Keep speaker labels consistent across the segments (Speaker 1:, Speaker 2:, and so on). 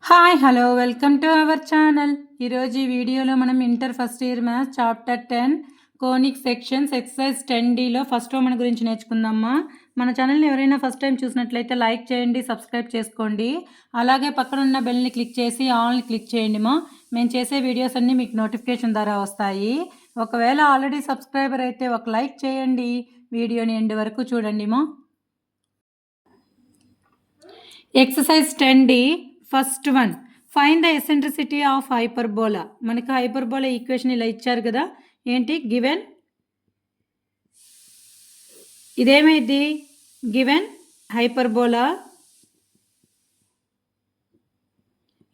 Speaker 1: Hi hello welcome to our channel. ఈరోజు ఈ వీడియోలో మనం inter first year maths chapter 10 conic sections exercise 10Dలో ఫస్ట్ రోమన్ గురించి నేర్చుకుందామా. మన ఛానల్ని ఎవరైనా ఫస్ట్ టైం చూసినట్లయితే లైక్ చేయండి, సబ్స్క్రైబ్ చేసుకోండి. అలాగే పక్కన ఉన్న బెల్ని క్లిక్ చేసి ఆల్ని క్లిక్ చేయండి. మేము చేసే వీడియోస్ అన్నీ మీకు నోటిఫికేషన్ ద్వారా వస్తాయి. ఒకవేళ ఆల్రెడీ సబ్స్క్రైబర్ అయితే ఒక లైక్ చేయండి, వీడియోని ఎండ్ వరకు చూడండి. Exercise 10D first one, find the eccentricity of hyperbola. మనకి హైపర్బోలా ఈక్వేషన్ ఇలా ఇచ్చారు కదా, ఏంటి గివెన్, ఇదేమైంది గివెన్ హైపర్బోలా,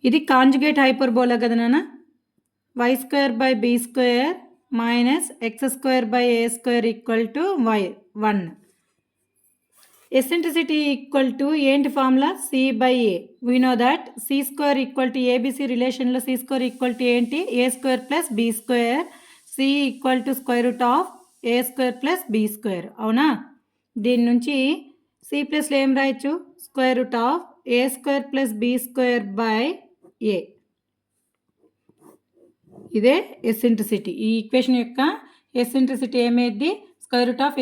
Speaker 1: ఇది కాంజుగేట్ హైపర్బోలా కదా నాన్న. y²/b² - x²/a² = y1. Eccentricity equal to ఏంటి formula c/a. we know that c² = abc రిలేషన్లో c² = ఏంటి a² + b², c = √a² + b². అవునా, దీని నుంచి c ప్లస్లో ఏం రాయొచ్చు √a² + b²/a. ఇదే ఎసెంట్రిసిటీ. ఈ ఈక్వేషన్ యొక్క ఎసెంట్రిసిటీ ఏమైంది √a²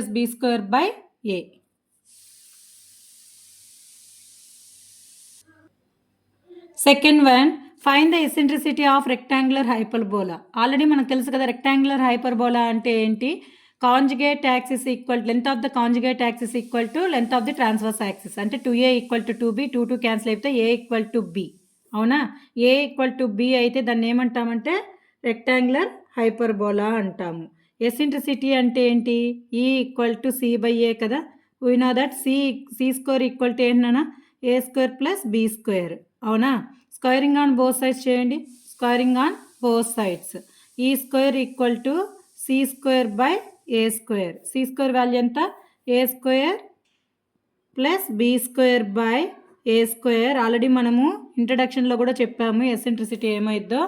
Speaker 1: + b²/a. Second one, find the eccentricity of rectangular hyperbola. Already మనకు తెలుసు కదా రెక్టాంగులర్ హైపర్బోలా అంటే ఏంటి. Conjugate axis equal length of the conjugate axis equal to length of the transverse axis. అంటే 2a = 2b, 2 cancel అయిపోతే a = b. అవునా, a = b అయితే దాన్ని ఏమంటామంటే రెక్టాంగులర్ హైపర్బోలా అంటాము. ఎసెంట్రిసిటీ అంటే ఏంటి e = c/a కదా. వీ నో దట్ c² = ఏంటన్నా a² + b². అవునా, స్క్వేరింగ్ ఆన్ బోత్ సైడ్స్ చేయండి. Squaring on both sides. e² = c²/a². c² value ఎంత a² + b²/a². ఆల్రెడీ మనము ఇంట్రడక్షన్లో కూడా చెప్పాము ఎసెంట్రిసిటీ ఏమైద్దో.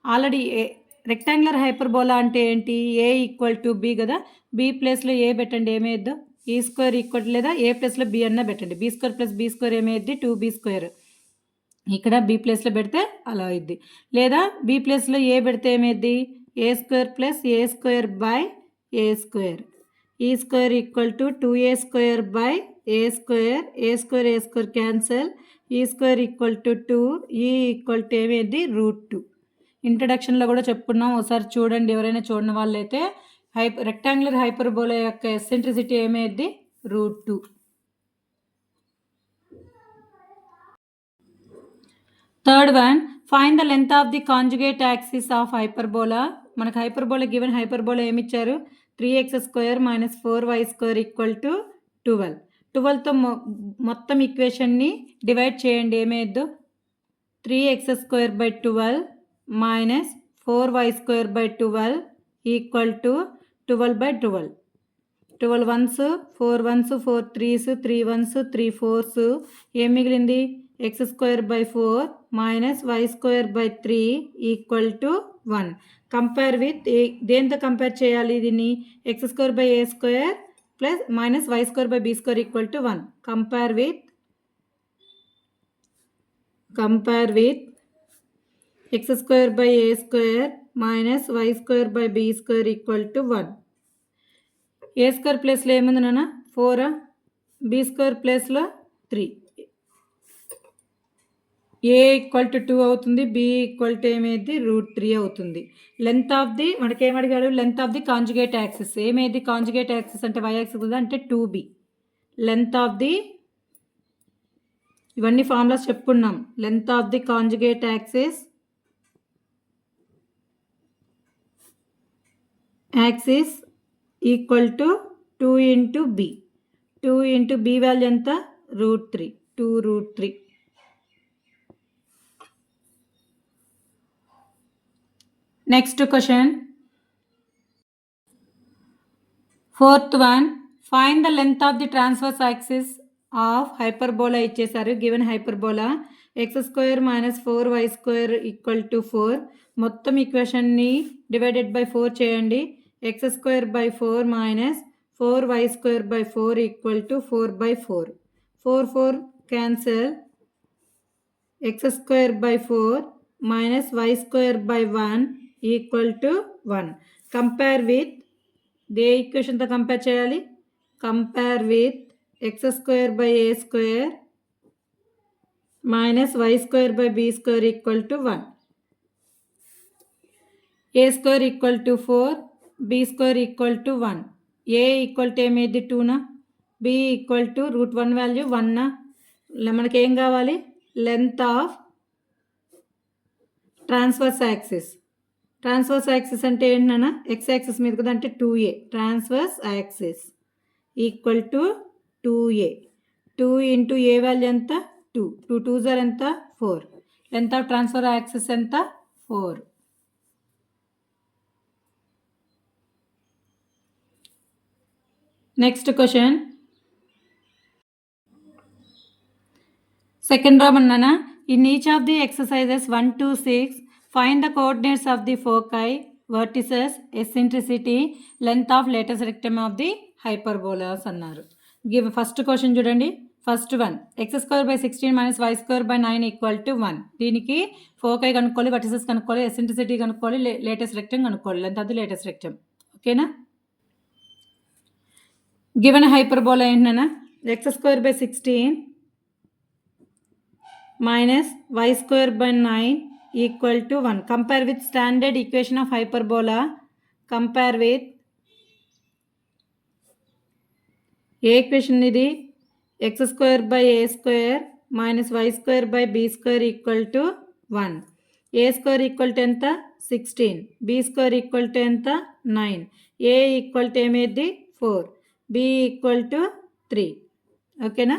Speaker 1: ఆల్రెడీ రెక్టాంగులర్ హైపర్బోలా అంటే ఏంటి a = b కదా. b ప్లేస్లో a పెట్టండి, ఏమైద్దో e² లేదా a ప్లస్లో b అన్న పెట్టండి. b² + b² ఏమైద్ది 2b². ఇక్కడ b ప్లేస్లో పెడితే అలా అయింది. లేదా b ప్లేస్లో a పెడితే ఏమైద్ది a² + a² /a². e² = 2a² /a². a² cancel. e² = 2. e ఏమైంది √2. ఇంట్రడక్షన్లో కూడా చెప్పుకున్నాం, ఒకసారి చూడండి ఎవరైనా చూడని వాళ్ళైతే. రెక్టాంగులర్ హైపర్బోలా యొక్క ఎసెంట్రిసిటీ ఏమైంది √2. Third one, find the length of the conjugate axis of hyperbola. మనకు హైపర్బోలా గివెన్ హైపర్బోలా ఏమిచ్చారు 3x² - 4y² = 12. 12తో మొత్తం ఈక్వేషన్ని డివైడ్ చేయండి, ఏమైద్దో 3x² - 4y² = 12/12. 12 ones 4 ones 4 3s 3 ones 3 4s. ఏం మిగిలింది x²/4 - y²/3 = 1. కంపేర్ విత్ దేంతో కంపేర్ చేయాలి దీన్ని x²/a² - y²/b² = 1. Compare with x²/a² - y²/b² = 1. a² ప్లేస్లో ఏముంది నాన్న 4, b² ప్లేస్లో 3. a = 2 అవుతుంది, b ఏమైంది √3 అవుతుంది. లెంత్ ఆఫ్ ది మనకి ఏమడిగాడు length of the conjugate axis. ఏమైంది కాంజుగేట్ యాక్సిస్ అంటే y యాక్సిస్ కదా, అంటే 2b. లెంత్ ఆఫ్ ది ఇవన్నీ ఫార్ములాస్ చెప్పుకున్నాం. Length of the conjugate axis equal to 2 × b. 2 × b value ఎంత √3. 2√3. Next question, fourth one, find the length of the transverse axis of hyperbola ఇచ్చేసారు. Given hyperbola x² - 4y² = 4. మొత్తం ఈక్వేషన్ని divided by 4 చేయండి. x²/4 - 4y²/4 = 4/4. 4 4 cancel. x square by 4 minus y square by 1 equal to 1. Compare with the equation తో compare చేయాలి. Compare with x square by a square minus y square by b square equal to 1. a square equal to 4, b square equal to 1. a equal to ఏమేది 2 నా, b equal to root 1 value 1 నా. మనకి ఏం కావాలి, length of transverse axis. Transverse axis అంటే ఏంటన్నా, X axis మీద కదా, అంటే 2a. Transverse axis equal to 2a. 2 into A value ఎంత, 2. 2 2s ఆర్ ఎంత, 4. లెంత్ ఆఫ్ ట్రాన్స్ఫర్ యాక్సిస్ ఎంత, 4. నెక్స్ట్ క్వశ్చన్, సెకండ్ రామన్నానా. In each of the exercises 1 to 6 find the coordinates of the foci, vertices, eccentricity, length of latus rectum of the hyperbolas అన్నారు. Give first question చూడండి. First one, x square by 16 minus y square by 9 equal to 1. దీనికి foci కనుక్కోవాలి, vertices కనుక్కోవాలి, eccentricity కనుక్కోవాలి, latus rectum కనుక్కోవాలి, length of the latus rectum. ఓకేనా. Given hyperbola ఏంటన్నా, X square by 16 minus y square by 9 equal to 1. Compare with standard equation of hyperbola. Compare with a equation ఇది x square by a square minus y square by b square equal to 1. a square equal to ఎంత, 16. b square equal to ఎంత, 9. a equal to ఏమేది, 4. b equal to 3. ఓకేనా,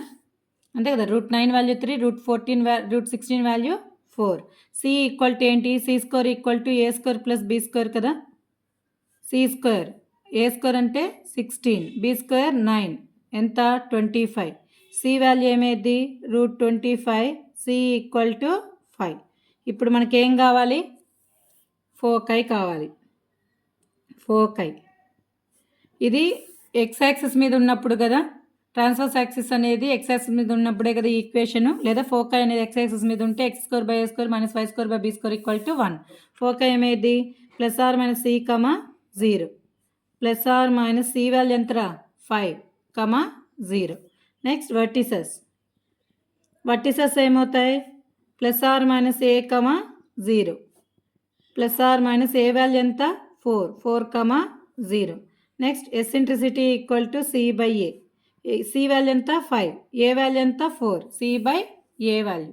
Speaker 1: అంతే కదా. √9 value 3, √16 value 4. C equal to ఏంటి, c square equal to a square plus b square కదా. C square, a square అంటే 16, b square 9, ఎంత, 25. C value ఏమేది, √25. C equal to 5. ఇప్పుడు మనకి ఏం కావాలి, ఫోకై కావాలి. ఫోకై ఇది ఎక్స్ యాక్సిస్ మీద ఉన్నప్పుడు కదా, ట్రాన్స్వర్స్ యాక్సిస్ అనేది ఎక్స్ యాక్సిస్ మీద ఉన్నప్పుడే కదా ఈ ఈక్వేషన్. లేదా ఫోకై అనేది ఎక్స్ యాక్సిస్ మీద ఉంటే x square by a square minus y square by b square equal to 1. Foci ఏమేది, plus or minus c comma 0. Plus or minus c value ఎంతరా, 5 కమా 0. Next vertices. వర్టిసెస్ ఏమవుతాయి, plus or minus a comma 0. Plus or minus a value ఎంత, 4 comma 0. Next eccentricity equal to c by a. C value ఎంత, 5. A value ఎంత, 4. C by A value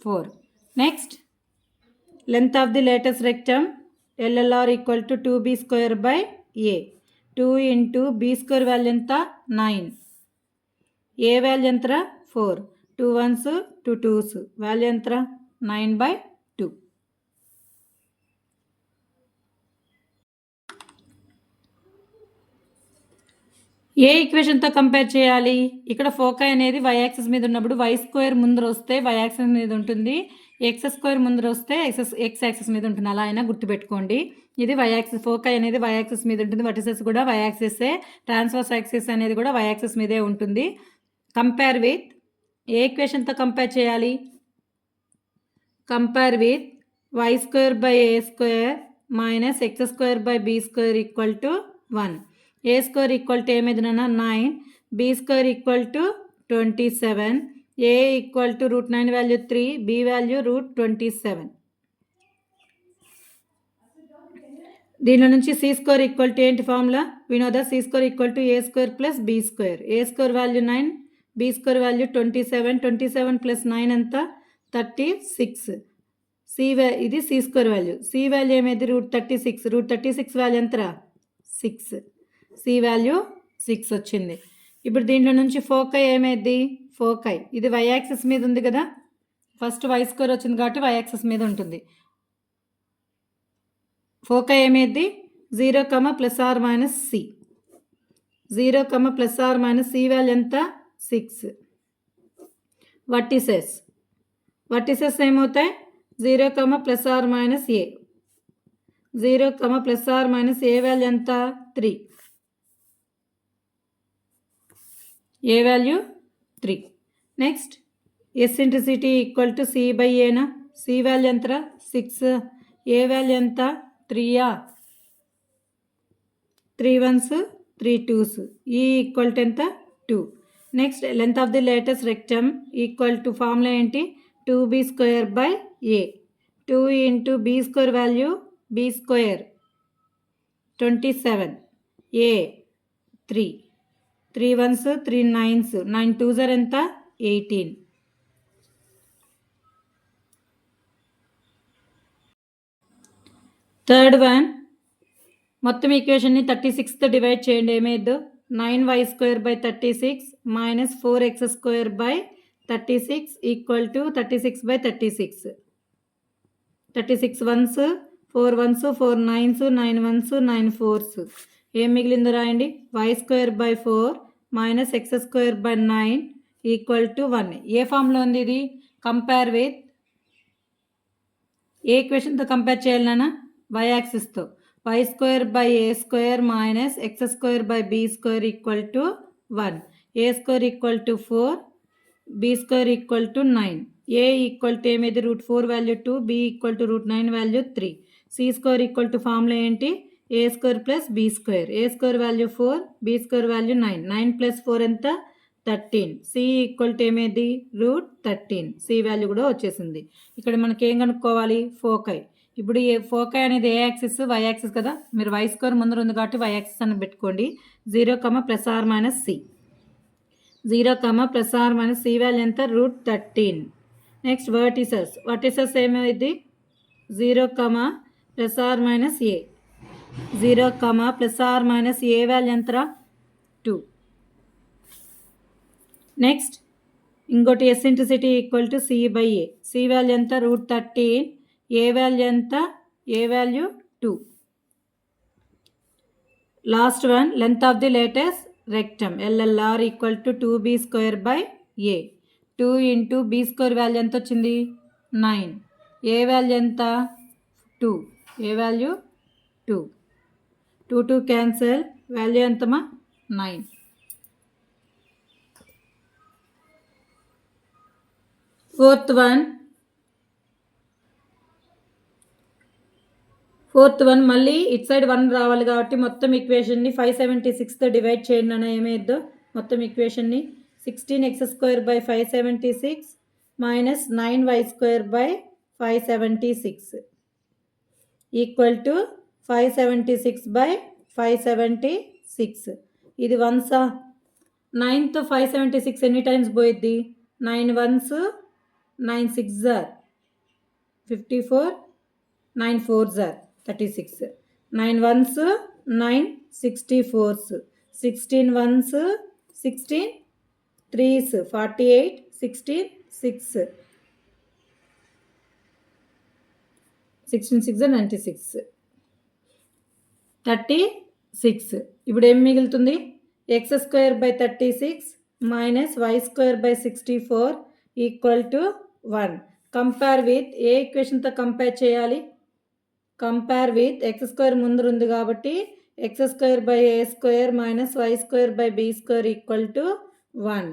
Speaker 1: 4. Next length of the latus rectum, LLR equal to 2b square by A. 2 into B square value ఎంత, 9. A value ఎంతరా, 4. 2 1s 2 2s value ఎంతరా, 9/2. ఏ ఈక్వేషన్తో compare చేయాలి, ఇక్కడ foci అనేది why axis మీద ఉన్నప్పుడు వై స్క్వేర్ ముందర వస్తే వై యాక్సిస్ మీద ఉంటుంది, ఎక్స్ స్క్వేర్ ముందర వస్తే ఎక్స్ యాక్సిస్ మీద ఉంటుంది. అలా అయినా గుర్తుపెట్టుకోండి. ఇది వై యాక్సిస్, ఫోకై అనేది వై యాక్సిస్ మీద ఉంటుంది, వర్టిసెస్ కూడా వై యాక్సిసే, ట్రాన్స్వర్స్ యాక్సిస్ అనేది కూడా వై యాక్సిస్ మీదే ఉంటుంది. కంపేర్ విత్, ఏ ఈక్వేషన్తో కంపేర్ చేయాలి, compare with y square by a square minus x square by b square equal to 1. A square equal to ఏమేదినా 9, b square equal to 27, a equal to √9 value 3, b value √27. దీనిలో నుంచి c square equal to ఏంటి formula, వినోద c square equal to a square plus b square. A square value 9, b square value 27. 27 plus 9 ఎంత, 36. ఇది c square value. C value ఏమేది, √36. √36 value ఎంతరా, 6. C value 6 వచ్చింది. ఇప్పుడు దీంట్లో నుంచి ఫోకై ఏమైంది, ఫోకై ఇది వై యాక్సిస్ మీద ఉంది కదా, ఫస్ట్ వై స్క్వేర్ వచ్చింది కాబట్టి వై యాక్సిస్ మీద ఉంటుంది. ఫోకై ఏమైంది, 0 plus or minus c. 0 plus or minus c value ఎంత, 6. వర్టిసెస్, వర్టిసెస్ ఏమవుతాయి, 0 plus or minus a. 0 plus or minus a value ఎంత, 3. A value 3. Next eccentricity equal to c by ఏనా? C value ఎంత? 6. ఏ value ఎంత? 3. 3 1s 3 2s. ఈ equal to ఎంత? 2. Next length of the latus rectum equal to formula ఏంటి? 2b² by A. 2 into B square value B square 27. A 3. 3 1s 3 9s. 9 2s ఎంత? 18. Third one, మొత్తం ఈక్వేషన్ని 36తో divide చేయండి. ఏమైద్దు? 9y² by 36 minus 4x² by 36 equal to 36 by 36. 36 1s 4 1s 4 9s 9 1s 9 4s. ఏం మిగిలిందో రాయండి. y² by 4 minus x² by 9 equal to 1. ఏ ఫామ్లో ఉంది ఇది? Compare with ఏ ఈక్వేషన్తో కంపేర్ చేయాలి నాన్న? y యాక్సిస్తో. y² by a² minus x² by b² equal to 1. a² equal to 4, b² equal to 9. a equal to ఏమైంది? √4 value 2, b equal to √9 value 3. c² equal to formula ఏంటి? a² plus b². a² value 4, b² value 9. 9 plus 4 ఎంత? 13. c equal to ఏమైంది? √13. c value కూడా వచ్చేసింది. ఇక్కడ మనకి ఏం కనుక్కోవాలి? ఫోకై. ఇప్పుడు ఏ ఫోకై అనేది ఏ యాక్సిస్? y యాక్సిస్ కదా. మీరు y² ముందర ఉంది కాబట్టి y యాక్సిస్ అని పెట్టుకోండి. 0, ± c. 0, ± c వాల్యూ ఎంత? √13. నెక్స్ట్ వర్టిసెస్ ఏమైంది? 0, ± a. 0, ± a వాల్యూ ఎంత? 2. నెక్స్ట్ ఇంకోటి eccentricity equal to c by a. C value ఎంత? √13. ఏ వాల్యూ ఎంత? A value 2. Last one, length of the latus rectum LLR equal to 2b² by A. 2 into b² value ఎంత వచ్చింది? 9. A value ఎంత? 2. A value 2. 2 2 cancel. Value ఎంతమా? 9. Fourth one మళ్ళీ ఇట్ side 1 రావాలి కాబట్టి మొత్తం ఈక్వేషన్ని 576తో డివైడ్ చేయండి అన్న. ఏమైద్దో మొత్తం ఈక్వేషన్ని? 16x² by 576 minus 9y² by 576 equal to 576 by 576. ఇది 1s. 9తో 576 ఎన్ని టైమ్స్ పోయిద్ది? 9 1s 9 6s 54, 9 4s 36. 9 1s 9 64s. 16 1s 16 3s 48, 16 6. 16 6 96. 36. ఇప్పుడు ఏం మిగులుతుంది? x² by 36 minus y² by 64 equal to 1. Compare with ఏ ఈక్వేషన్తో కంపేర్ చేయాలి? కంపేర్ విత్ x² ముందర ఉంది కాబట్టి x² by a² minus y² by b² equal to 1.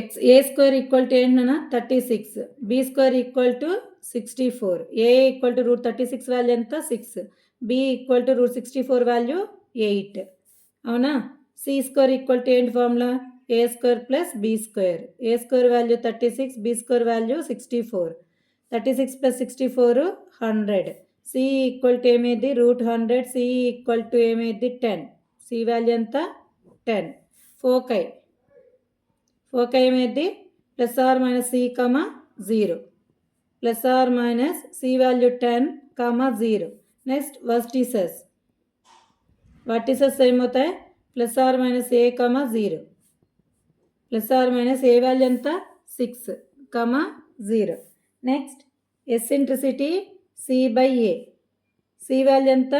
Speaker 1: a² equal to ఏంటన్నా? 36. b² equal to 64. a equal to √36 value ఎంత? 6. b equal to √64 value 8. అవునా? c² equal to ఏంటి formula? a² plus b². a² value 36, b² value 64. 36 plus 64 100. c equal to ఏమైంది? √100. c equal to ఏమైంది? 10. c value ఎంత? 10. Foci ఏమైంది? ± c, 0. ± c value 10, 0. Next vertices ఏమవుతాయి? ± a, 0. ± a value ఎంత? 6, 0. Next eccentricity c by a. c value ఎంత?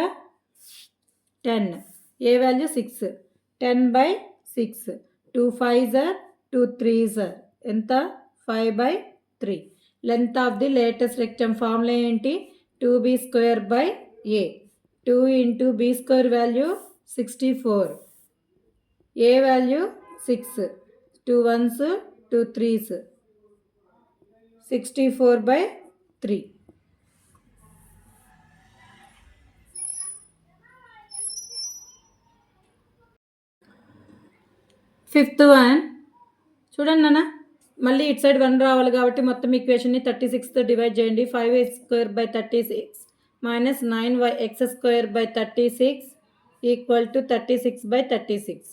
Speaker 1: 10. a value 6. 10 by 6. 2 5s 2 3s ఎంత? 5 by 3. Length of the latus rectum formula ఏంటి? 2b² by a. 2 into b² value 64. a value 6. 2 1s 2 3s 64/3. Fifth one చూడండి నాన్న, మళ్ళీ ఇటు side 1 రావాలి కాబట్టి మొత్తం ఈక్వేషన్ని 36తో డివైడ్ చేయండి. 5x²/36 minus 9yx²/36 equal to 36/36.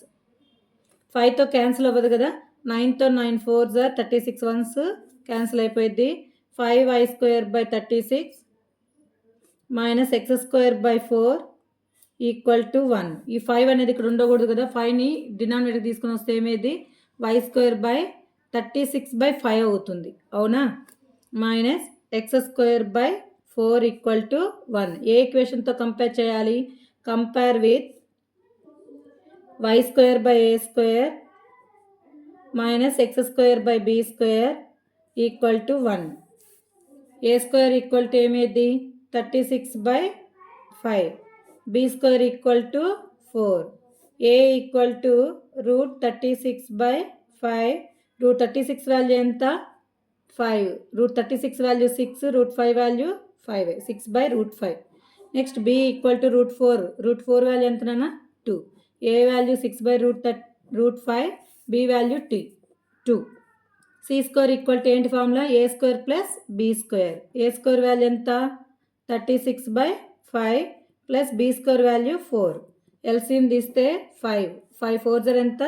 Speaker 1: 5తో క్యాన్సిల్ అవ్వదు కదా, 9తో 9 4s 36 1s క్యాన్సిల్ అయిపోయింది. 5y²/36 minus x²/4 equal to 1. ఈ 5 అనేది ఇక్కడ ఉండకూడదు కదా, 5ని డినామినేటర్ తీసుకుని వస్తే ఏమేది y²/36/5 అవుతుంది, అవునా. Minus x²/4 equal to 1. ఏ ఈక్వేషన్తో కంపేర్ చేయాలి? Compare with y²/a² minus x²/b² equal to 1. a² equal to ఏమేది 36/5, b² equal to 4, a equal to √36/5. √36 value ఎంత 5, √36 value 6, √5 value 5, 6/5. Next b equal to √4, √4 value ఎంత నాన్న 2, a value 6/5, b value 2. c² equal to ఏంటి formula a² plus b². a² value ఎంత 36/5 plus b² value 4. LCM తీస్తే 5 4s ఎంత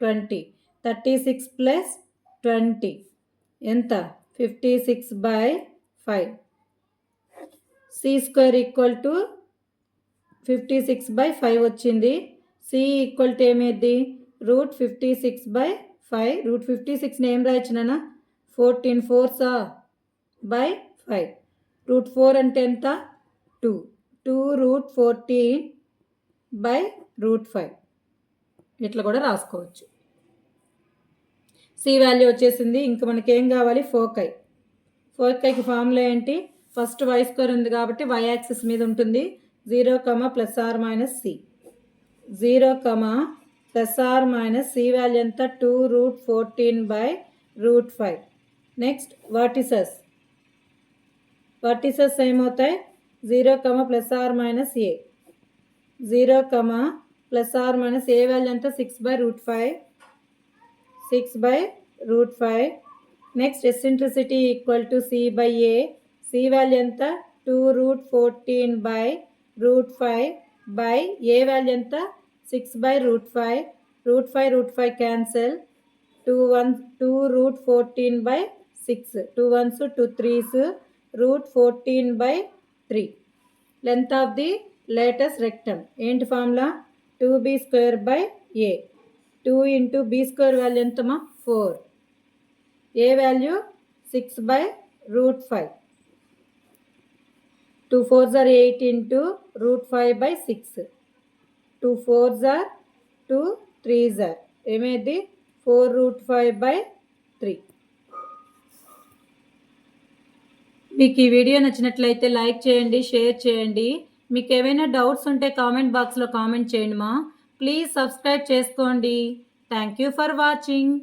Speaker 1: 20, 36 plus 20 ఎంత 56/5. c² equal to 56/5 వచ్చింది. c equal to ఏమేది √56/5. √56ని ఏం రాయొచ్చునా 14 4s బై 5. √4 అంటే ఎంత 2 √14/5 ఇట్లా కూడా రాసుకోవచ్చు. సి వాల్యూ వచ్చేసింది. ఇంకా మనకి ఏం కావాలి ఫోకైకి ఫార్ములా ఏంటి? ఫస్ట్ y² ఉంది కాబట్టి y యాక్సిస్ మీద ఉంటుంది. 0, ± c 0, ± c వాల్యూ ఎంత 2 √14/5. నెక్స్ట్ వర్టిసెస్ ఏమవుతాయి 0, ± a 0, ± a వాల్యూ ఎంత 6/5. Next eccentricity equal to c/a. c value ఎంత 2 √14/5 బై a వాల్యూ ఎంత 6/5. √5 cancel, 2 √14/6, 2 1s 2 3s √14/3. Length of the latus rectum ఏంటి formula 2b²/a. 2 into b² value ఎంతమా 4, a value 6/5. 2 4s 8 into √5/6, 2 4s 2 3s ఏమేది 4√5/3. మీకు ఈ video నచ్చినట్లయితే like చేయండి, share చేయండి. మీకు ఏమైనా డౌట్స్ ఉంటే కామెంట్ బాక్స్లో కామెంట్ చేయండి మా. ప్లీజ్ సబ్స్క్రైబ్ చేసుకోండి. Thank you for watching.